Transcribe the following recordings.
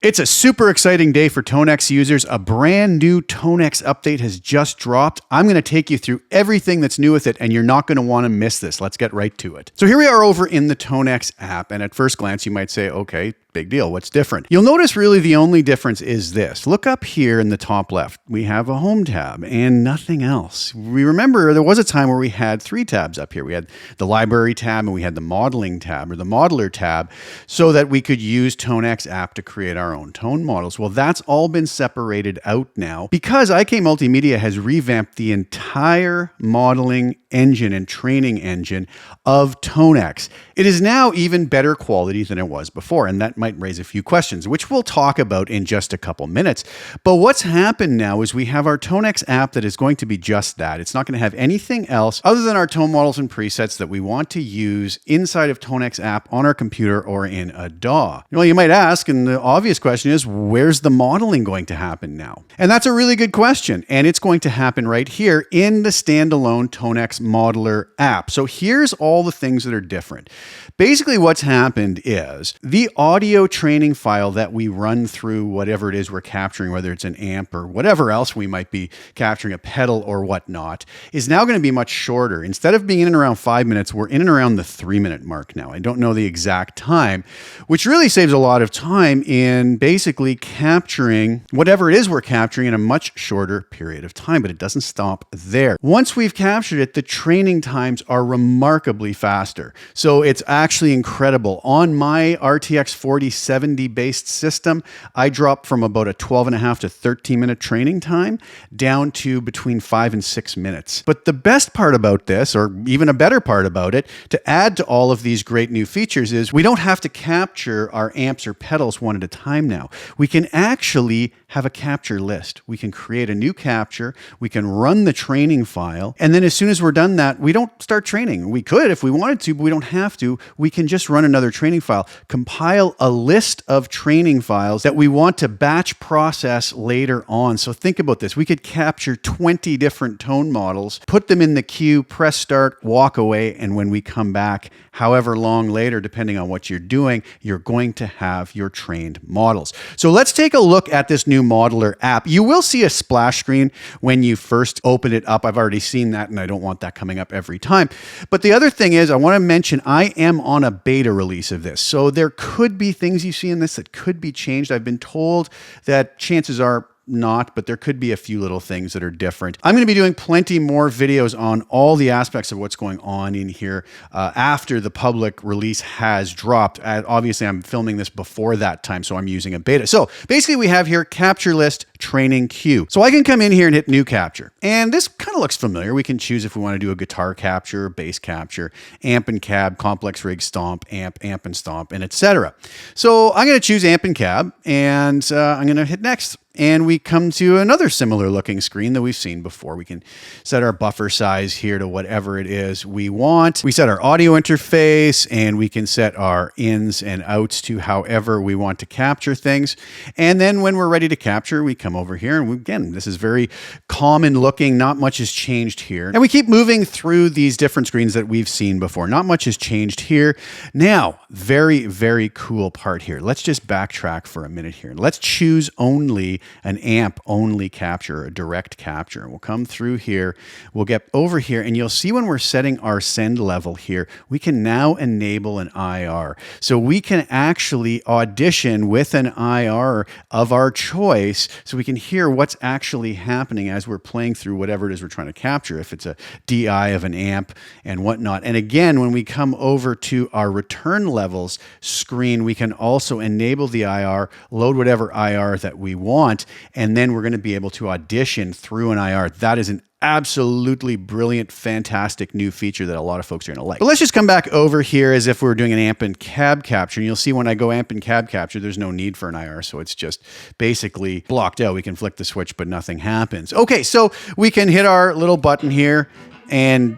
It's a super exciting day for Tonex users. A brand new Tonex update has just dropped. I'm going to take you through everything that's new with it, and you're not going to want to miss this. Let's get right to it. So here we are over in the Tonex app, and at first glance, you might say, okay, big deal. What's different? You'll notice really the only difference is this. Look up here in the top left. We have a home tab and nothing else. We remember there was a time where we had three tabs up here. We had the library tab and we had the modeling tab or the modeler tab so that we could use Tonex App to create our own tone models. Well, that's all been separated out now because IK Multimedia has revamped the entire modeling engine and training engine of Tonex. It is now even better quality than it was before, and that might raise a few questions, which we'll talk about in just a couple minutes. But what's happened now is we have our Tonex app that is going to be just that. It's not going to have anything else other than our tone models and presets that we want to use inside of Tonex app on our computer or in a DAW. Well, you might ask, and the obvious question is, where's the modeling going to happen now? And that's a really good question, and it's going to happen right here in the standalone Tonex Modeler app. So here's all the things that are different. Basically, what's happened is the audio training file that we run through whatever it is we're capturing, whether it's an amp or whatever else we might be capturing, a pedal or whatnot, is now going to be much shorter. Instead of being in and around 5 minutes, we're in and around the 3-minute mark now. I don't know the exact time, which really saves a lot of time in basically capturing whatever it is we're capturing in a much shorter period of time, but it doesn't stop there. Once we've captured it, the training times are remarkably faster. So it's actually incredible. On my RTX 4070 based system, I dropped from about a 12.5 to 13-minute training time down to between 5 and 6 minutes. But the best part about this, or even a better part about it, to add to all of these great new features is we don't have to capture our amps or pedals one at a time now. We can actually have a capture list. We can create a new capture, we can run the training file, and then as soon as we're done that, we don't start training. We could if we wanted to, but we don't have to. We can just run another training file, compile a list of training files that we want to batch process later on. So think about this. We could capture 20 different tone models, put them in the queue, press start, walk away, and when we come back, however long later, depending on what you're doing, you're going to have your trained models. So let's take a look at this new Modeler app. You will see a splash screen when you first open it up. I've already seen that, and I don't want that coming up every time. But the other thing is, I want to mention I am on a beta release of this. So there could be things you see in this that could be changed. I've been told that chances are not, but there could be a few little things that are different. I'm going to be doing plenty more videos on all the aspects of what's going on in here after the public release has dropped. Obviously, I'm filming this before that time, so I'm using a beta. So basically, we have here capture list, training queue. So I can come in here and hit new capture. And this kind of looks familiar. We can choose if we want to do a guitar capture, bass capture, amp and cab, complex rig, stomp, amp and stomp, and etc. So I'm going to choose amp and cab, and I'm going to hit next. And we come to another similar looking screen that we've seen before. We can set our buffer size here to whatever it is we want. We set our audio interface, and we can set our ins and outs to however we want to capture things. And then when we're ready to capture, we come over here, and again, this is very common looking. Not much has changed here. And we keep moving through these different screens that we've seen before. Not much has changed here. Now, very, very cool part here. Let's just backtrack for a minute here. Let's choose only an amp only capture, a direct capture. We'll come through here, we'll get over here, and you'll see when we're setting our send level here, we can now enable an IR. So we can actually audition with an IR of our choice so we can hear what's actually happening as we're playing through whatever it is we're trying to capture, if it's a DI of an amp and whatnot. And again, when we come over to our return levels screen, we can also enable the IR, load whatever IR that we want, and then we're going to be able to audition through an IR. That is an absolutely brilliant, fantastic new feature that a lot of folks are going to like. But let's just come back over here as if we were doing an amp and cab capture. And you'll see when I go amp and cab capture, there's no need for an IR. So it's just basically blocked out. We can flick the switch, but nothing happens. Okay, so we can hit our little button here and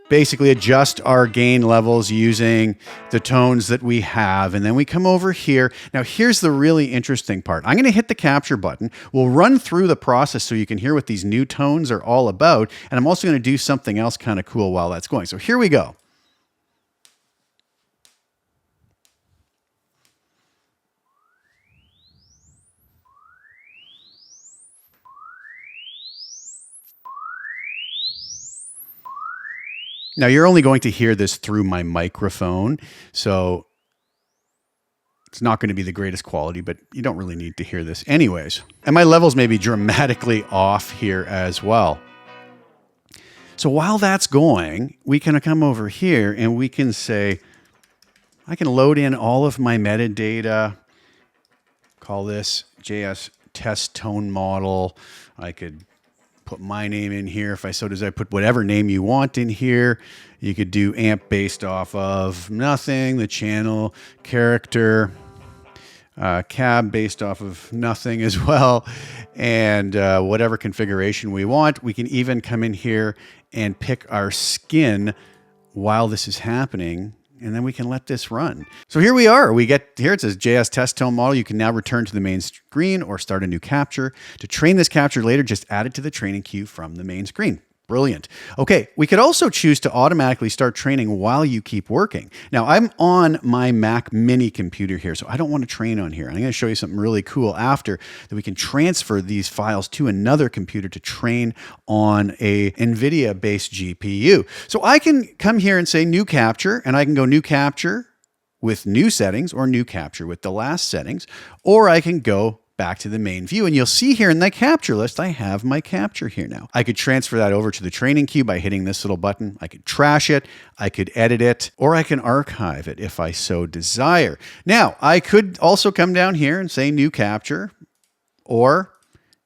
basically adjust our gain levels using the tones that we have. And then we come over here. Now, here's the really interesting part. I'm going to hit the capture button. We'll run through the process so you can hear what these new tones are all about. And I'm also going to do something else kind of cool while that's going. So here we go. Now you're only going to hear this through my microphone, so it's not going to be the greatest quality, but you don't really need to hear this anyways. And my levels may be dramatically off here as well. So while that's going, we can come over here and we can say, I can load in all of my metadata, call this JS test tone model. I could put my name in here if I so desire, put whatever name you want in here. You could do amp based off of nothing, the channel, character, cab based off of nothing as well, and whatever configuration we want. We can even come in here and pick our skin while this is happening, and then we can let this run. So here we are. We get here, it says JS test tone model. You can now return to the main screen or start a new capture. To train this capture later, just add it to the training queue from the main screen. Brilliant. Okay, we could also choose to automatically start training while you keep working. Now, I'm on my Mac Mini computer here, so I don't want to train on here. I'm going to show you something really cool after that we can transfer these files to another computer to train on a NVIDIA-based GPU. So I can come here and say new capture, and I can go new capture with new settings or new capture with the last settings, or I can go back to the main view, and you'll see here in the capture list, I have my capture here now. I could transfer that over to the training queue by hitting this little button. I could trash it, I could edit it, or I can archive it if I so desire. Now, I could also come down here and say new capture or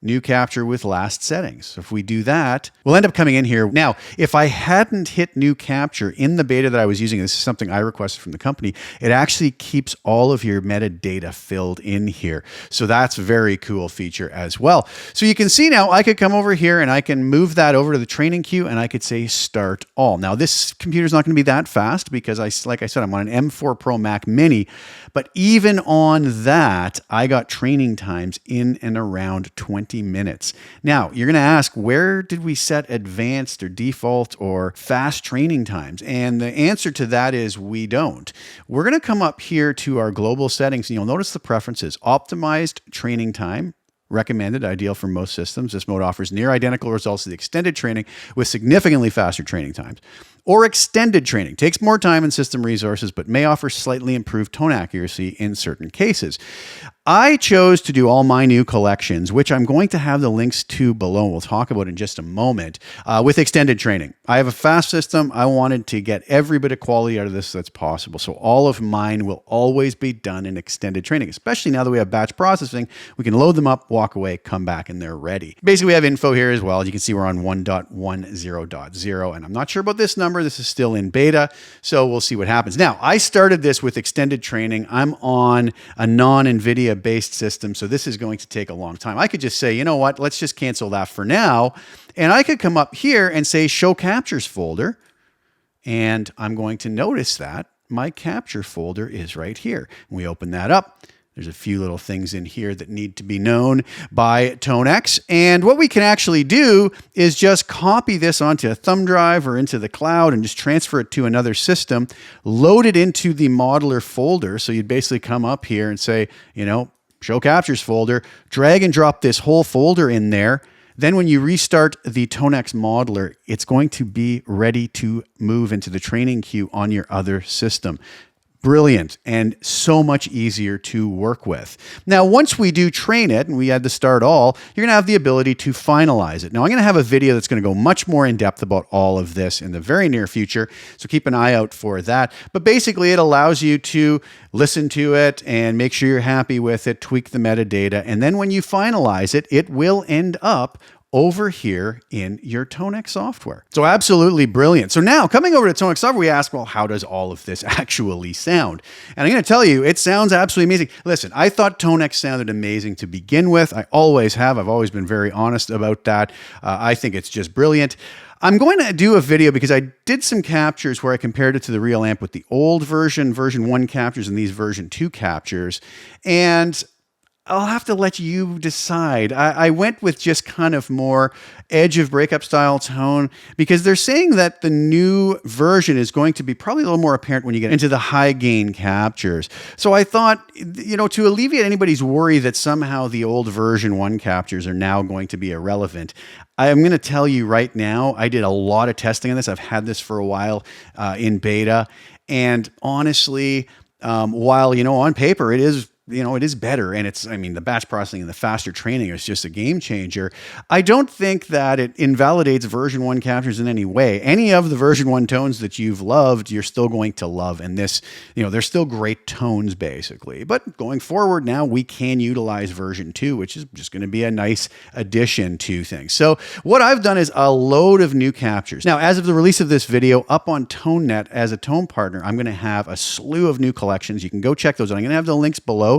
new capture with last settings. So if we do that, we'll end up coming in here. Now, if I hadn't hit new capture in the beta that I was using, this is something I requested from the company, it actually keeps all of your metadata filled in here. So that's a very cool feature as well. So you can see now I could come over here and I can move that over to the training queue and I could say start all. Now this computer is not going to be that fast because like I said, I'm on an M4 Pro Mac Mini, but even on that, I got training times in and around 20 minutes. Now, you're going to ask, where did we set advanced or default or fast training times? And the answer to that is we don't. We're going to come up here to our global settings, and you'll notice the preferences. Optimized training time. Recommended, ideal for most systems. This mode offers near identical results to the extended training with significantly faster training times. Or extended training. Takes more time and system resources, but may offer slightly improved tone accuracy in certain cases. I chose to do all my new collections, which I'm going to have the links to below. We'll talk about in just a moment with extended training. I have a fast system. I wanted to get every bit of quality out of this that's possible. So all of mine will always be done in extended training, especially now that we have batch processing. We can load them up, walk away, come back, and they're ready. Basically, we have info here as well. You can see we're on 1.10.0, and I'm not sure about this number. This is still in beta, so we'll see what happens. Now, I started this with extended training. I'm on a non-NVIDIA based system, so this is going to take a long time. I could just say, you know what, let's just cancel that for now, and I could come up here and say show captures folder, and I'm going to notice that my capture folder is right here. We open that up. There's a few little things in here that need to be known by Tonex. And what we can actually do is just copy this onto a thumb drive or into the cloud and just transfer it to another system, load it into the modeler folder. So you'd basically come up here and say, you know, show captures folder, drag and drop this whole folder in there. Then when you restart the Tonex Modeler, it's going to be ready to move into the training queue on your other system. Brilliant and so much easier to work with. Now, once we do train it and we add the start all, you're going to have the ability to finalize it. Now, I'm going to have a video that's going to go much more in depth about all of this in the very near future, so keep an eye out for that. But basically, it allows you to listen to it and make sure you're happy with it, tweak the metadata, and then when you finalize it, it will end up over here in your Tonex software. So absolutely brilliant. So now coming over to Tonex software, we ask, well, how does all of this actually sound? And I'm going to tell you, it sounds absolutely amazing. Listen, I thought Tonex sounded amazing to begin with. I always have. I've always been very honest about that. I think it's just brilliant. I'm going to do a video because I did some captures where I compared it to the real amp with the old version 1 captures and these version 2 captures. And I'll have to let you decide. I went with just kind of more edge of breakup style tone because they're saying that the new version is going to be probably a little more apparent when you get into the high gain captures. So I thought, to alleviate anybody's worry that somehow the old version 1 captures are now going to be irrelevant, I'm going to tell you right now, I did a lot of testing on this. I've had this for a while in beta. And honestly, while, on paper it is better. And the batch processing and the faster training is just a game changer. I don't think that it invalidates version 1 captures in any way. Any of the version 1 tones that you've loved, you're still going to love. And this, they're still great tones basically. But going forward now, we can utilize version 2, which is just going to be a nice addition to things. So what I've done is a load of new captures. Now, as of the release of this video up on ToneNet as a tone partner, I'm going to have a slew of new collections. You can go check those out. I'm going to have the links below.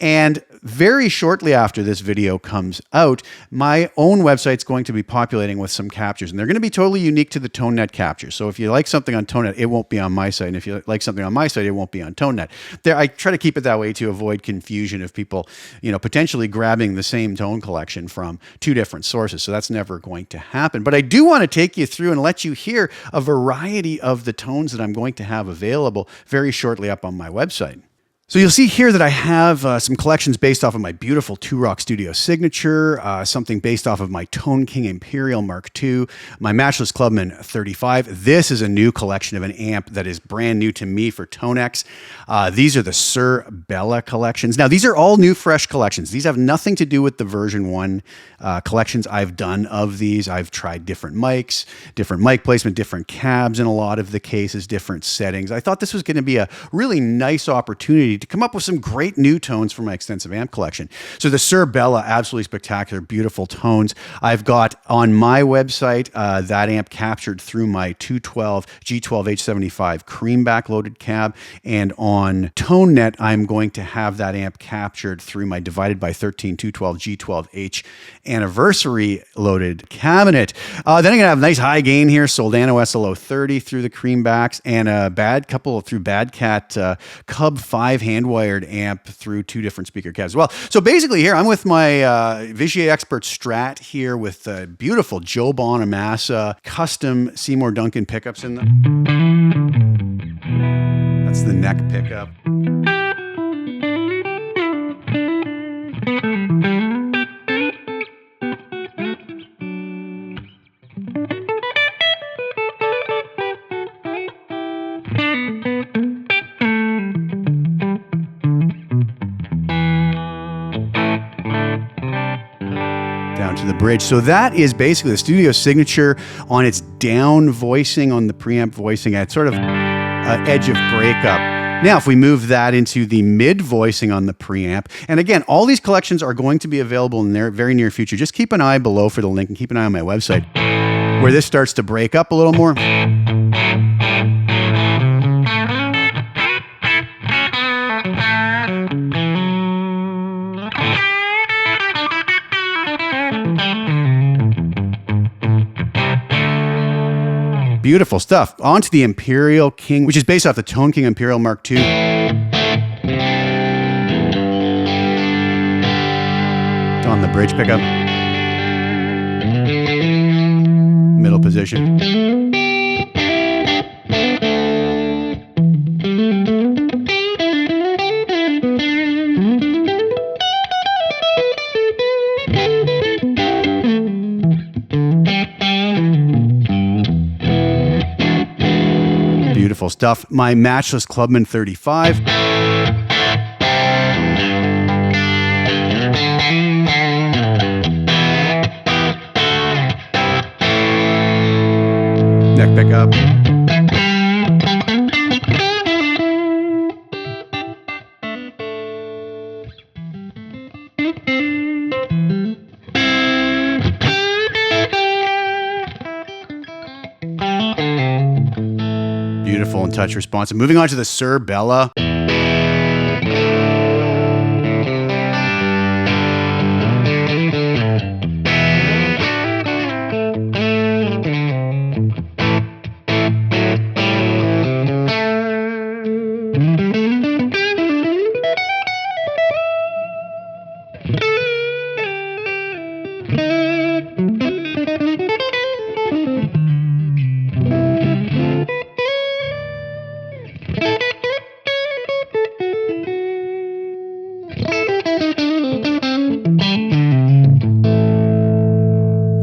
And very shortly after this video comes out, my own website's going to be populating with some captures, and they're going to be totally unique to the ToneNet captures. So if you like something on ToneNet, it won't be on my site. And if you like something on my site, it won't be on ToneNet. I try to keep it that way to avoid confusion of people, potentially grabbing the same tone collection from 2 different sources. So that's never going to happen. But I do want to take you through and let you hear a variety of the tones that I'm going to have available very shortly up on my website. So you'll see here that I have some collections based off of my beautiful 2-Rock Studio Signature, something based off of my Tone King Imperial Mark II, my Matchless Clubman 35. This is a new collection of an amp that is brand new to me for Tonex. These are the Sir Bella collections. Now, these are all new, fresh collections. These have nothing to do with the version 1 collections I've done of these. I've tried different mics, different mic placement, different cabs in a lot of the cases, different settings. I thought this was going to be a really nice opportunity to come up with some great new tones for my extensive amp collection. So the Sir Bella, absolutely spectacular, beautiful tones. I've got on my website that amp captured through my 212 G12H75 cream backloaded cab, and on ToneNet, I'm going to have that amp captured through my divided by 13 212 G12H anniversary loaded cabinet. Then I'm going to have nice high gain here, Soldano SLO 30 through the cream backs, and a couple through Bad Cat Cub 5 hand-wired amp through 2 different speaker cabs as well. So basically here, I'm with my Vigier Expert Strat here with beautiful Joe Bonamassa custom Seymour Duncan pickups in them. That's the neck pickup. To the bridge. So that is basically the studio signature on its down voicing, on the preamp voicing at sort of edge of breakup. Now, if we move that into the mid voicing on the preamp, and again, all these collections are going to be available in the very near future. Just keep an eye below for the link and keep an eye on my website where this starts to break up a little more. Beautiful stuff. On to the Imperial King, which is based off the Tone King Imperial Mark II. On the bridge pickup. Middle position. Beautiful stuff. My Matchless Clubman 35. Neck pickup. Beautiful and touch responsive. Moving on to the Sir Bella.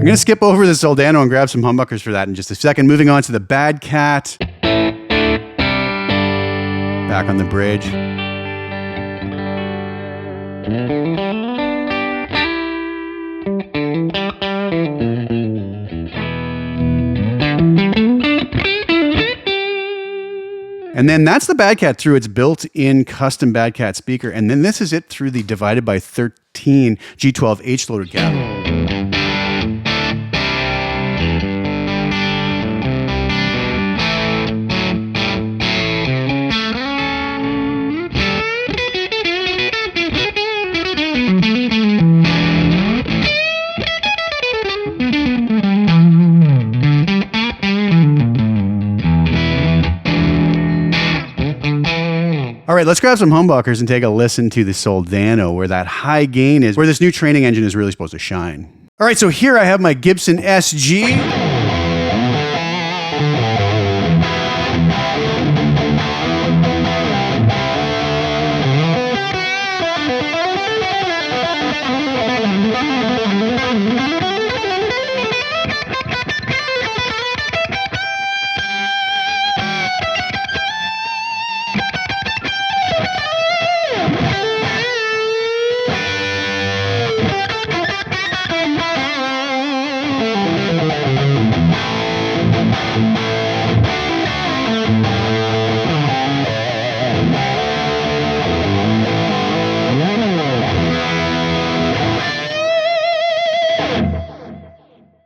I'm going to skip over the Soldano and grab some humbuckers for that in just a second. Moving on to the Bad Cat. Back on the bridge. And then that's the Bad Cat through its built-in custom Bad Cat speaker. And then this is it through the divided by 13 G12 H-loaded cab. All right, let's grab some humbuckers and take a listen to the Soldano, where that high gain is, where this new training engine is really supposed to shine. All right, so here I have my Gibson SG.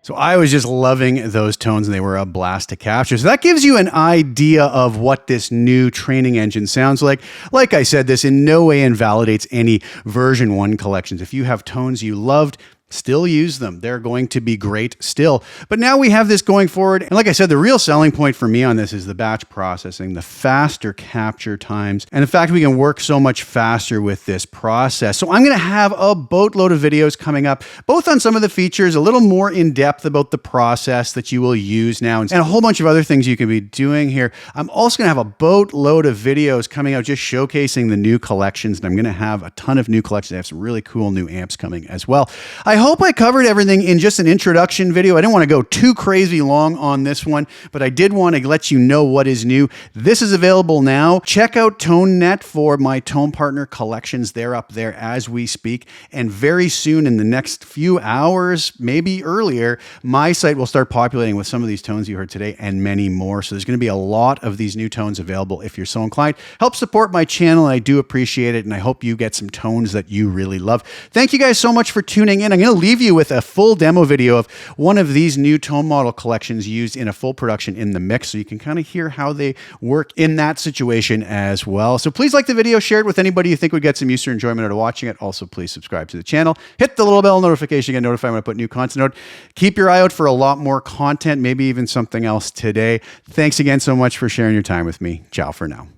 So I was just loving those tones, and they were a blast to capture. So that gives you an idea of what this new training engine sounds like. Like I said, this in no way invalidates any version 1 collections. If you have tones you loved, still use them. They're going to be great still. But now we have this going forward. And like I said, the real selling point for me on this is the batch processing, the faster capture times. And in fact, we can work so much faster with this process. So I'm going to have a boatload of videos coming up, both on some of the features, a little more in depth about the process that you will use now, and a whole bunch of other things you can be doing here. I'm also going to have a boatload of videos coming out just showcasing the new collections. And I'm going to have a ton of new collections. I have some really cool new amps coming as well. I hope I covered everything in just an introduction video. I didn't want to go too crazy long on this one, but I did want to let you know what is new. This is available now. Check out ToneNet for my Tone Partner collections. They're up there as we speak. And very soon, in the next few hours, maybe earlier, my site will start populating with some of these tones you heard today and many more. So there's going to be a lot of these new tones available if you're so inclined. Help support my channel. I do appreciate it. And I hope you get some tones that you really love. Thank you guys so much for tuning in. I'm going to leave you with a full demo video of one of these new tone model collections used in a full production in the mix, so you can kind of hear how they work in that situation as well. So please like the video, share it with anybody you think would get some use or enjoyment out of watching it. Also, please subscribe to the channel. Hit the little bell notification to get notified when I put new content out. Keep your eye out for a lot more content, maybe even something else today. Thanks again so much for sharing your time with me. Ciao for now.